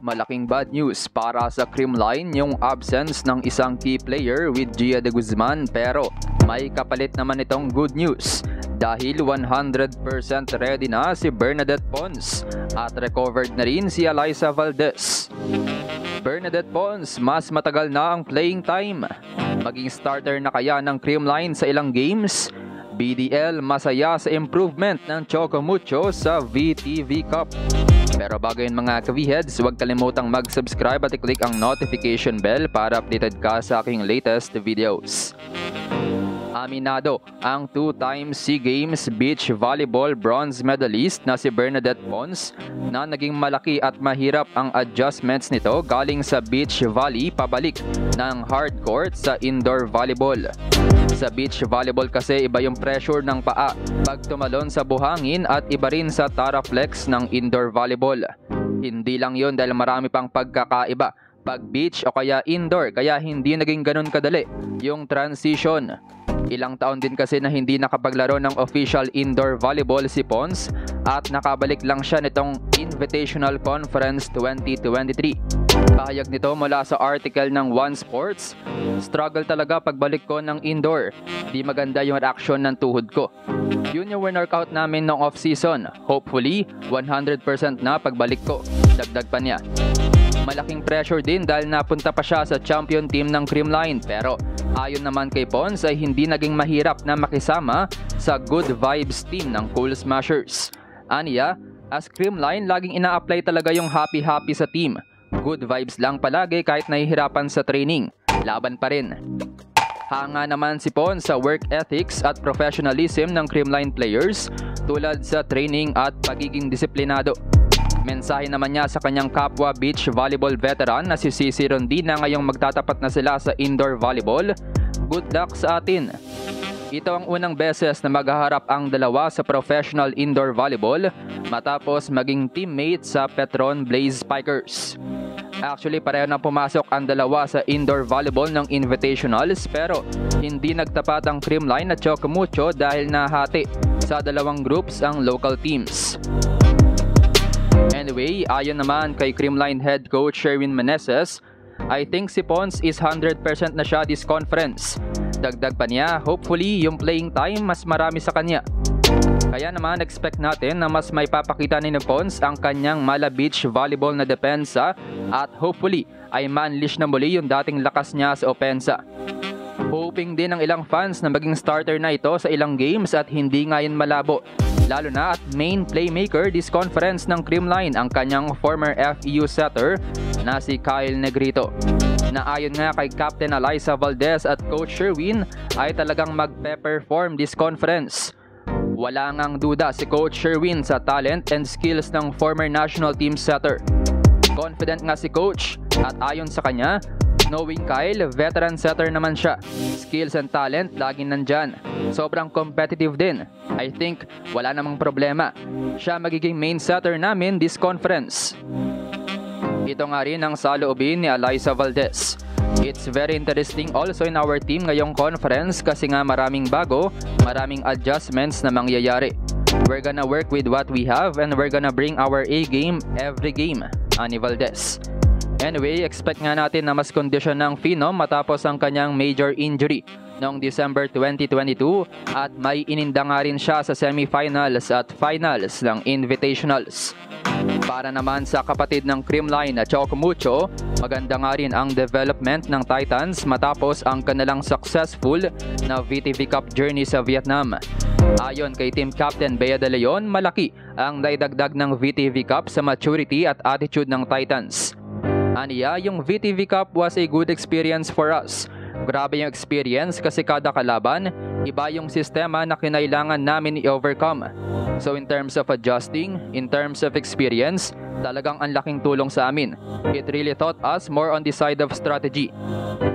Malaking bad news para sa Creamline yung absence ng isang key player with Gia de Guzman, pero may kapalit naman itong good news dahil 100% ready na si Bernadette Pons at recovered na rin si Alyssa Valdez. Bernadette Pons mas matagal na ang playing time. Maging starter na kaya ng Creamline sa ilang games? BDL masaya sa improvement ng Choco Mucho sa VTV Cup. Pero bago yun mga ka-V-Heads, huwag kalimutang mag-subscribe at i-click ang notification bell para updated ka sa aking latest videos. Aminado ang 2-time SEA Games Beach Volleyball bronze medalist na si Bernadette Pons na naging malaki at mahirap ang adjustments nito galing sa beach volley pabalik ng hard court sa indoor volleyball. Sa beach volleyball kasi iba yung pressure ng paa pag tumalon sa buhangin at iba rin sa Taraflex ng indoor volleyball. Hindi lang yun dahil marami pang pagkakaiba pag beach o kaya indoor, kaya hindi naging ganun kadali yung transition. Ilang taon din kasi na hindi nakapaglaro ng official indoor volleyball si Pons at nakabalik lang siya nitong Invitational Conference 2023. Pahayag nito mula sa article ng One Sports, struggle talaga pagbalik ko ng indoor. Di maganda yung reaction ng tuhod ko. Yun yung workout namin noong off-season. Hopefully, 100% na pagbalik ko. Dagdag pa niya. Malaking pressure din dahil napunta pa siya sa champion team ng Creamline, pero ayon naman kay Pons ay hindi naging mahirap na makisama sa good vibes team ng Cool Smashers. Aniya, as Creamline laging ina-apply talaga yung happy-happy sa team. Good vibes lang palagi kahit nahihirapan sa training. Laban pa rin. Hanga naman si Pons sa work ethics at professionalism ng Creamline players tulad sa training at pagiging disiplinado. Mensahe naman niya sa kanyang kapwa beach volleyball veteran na si Cici Rondina ngayong magtatapat na sila sa indoor volleyball. Good luck sa atin. Ito ang unang beses na maghaharap ang dalawa sa professional indoor volleyball matapos maging teammate sa Petron Blaze Spikers. Actually, pareho na pumasok ang dalawa sa indoor volleyball ng Invitationals pero hindi nagtapat ang Creamline at Choco Mucho dahil nahati sa dalawang groups ang local teams. Anyway, ayon naman kay Creamline head coach Sherwin Meneses, I think si Pons is 100% na siya this conference. Dagdag pa niya, hopefully yung playing time mas marami sa kanya. Kaya naman expect natin na mas may papakita ni Pons ang kanyang Mala Beach volleyball na depensa at hopefully ay ma-unleash na muli yung dating lakas niya sa opensa. Hoping din ng ilang fans na maging starter na ito sa ilang games at hindi ngayon malabo. Lalo na at main playmaker this conference ng Creamline ang kanyang former FEU setter na si Kyle Negrito. Na ayon nga kay Captain Alyssa Valdez at Coach Sherwin ay talagang magpe-perform this conference. Wala ngang duda si Coach Sherwin sa talent and skills ng former national team setter. Confident nga si Coach at ayon sa kanya, knowing Kyle, veteran setter naman siya. Skills and talent laging nandyan. Sobrang competitive din. I think wala namang problema. Siya magiging main setter namin this conference. Ito nga rin ang saloobin ni Alyssa Valdez. It's very interesting also in our team ngayong conference kasi nga maraming bago, maraming adjustments na mangyayari. We're gonna work with what we have and we're gonna bring our A game every game, ani Valdez. Anyway, expect nga natin na mas kondisyon ng Phenom matapos ang kanyang major injury noong December 2022 at may ininda nga rin siya sa semifinals at finals ng Invitationals. Para naman sa kapatid ng Creamline na Choco Mucho, maganda nga rin ang development ng Titans matapos ang kanilang successful na VTV Cup journey sa Vietnam. Ayon kay Team Captain Bea De Leon, malaki ang naidagdag ng VTV Cup sa maturity at attitude ng Titans. Aniya, yung VTV Cup was a good experience for us. Grabe yung experience kasi kada kalaban, iba yung sistema na kinailangan namin i-overcome. So in terms of adjusting, in terms of experience, talagang ang laking tulong sa amin. It really taught us more on the side of strategy.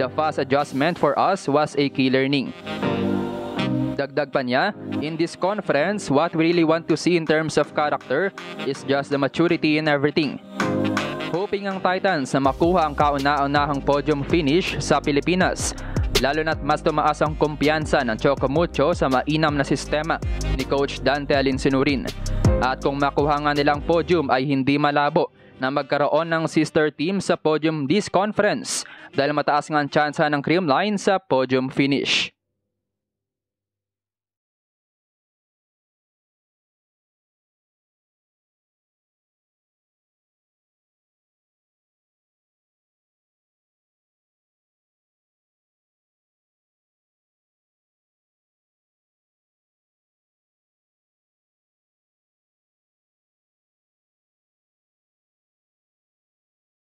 The fast adjustment for us was a key learning. Dagdag pa niya, in this conference, what we really want to see in terms of character is just the maturity in everything. Hoping ang Titans na makuha ang kauna-unahang podium finish sa Pilipinas, lalo na't mas tumaas ang kumpiyansa ng Choco Mucho sa mainam na sistema ni Coach Dante Alinsinurin. At kung makuha nga nilang podium ay hindi malabo na magkaroon ng sister team sa podium this conference dahil mataas nga ang tsansa ng Creamline sa podium finish.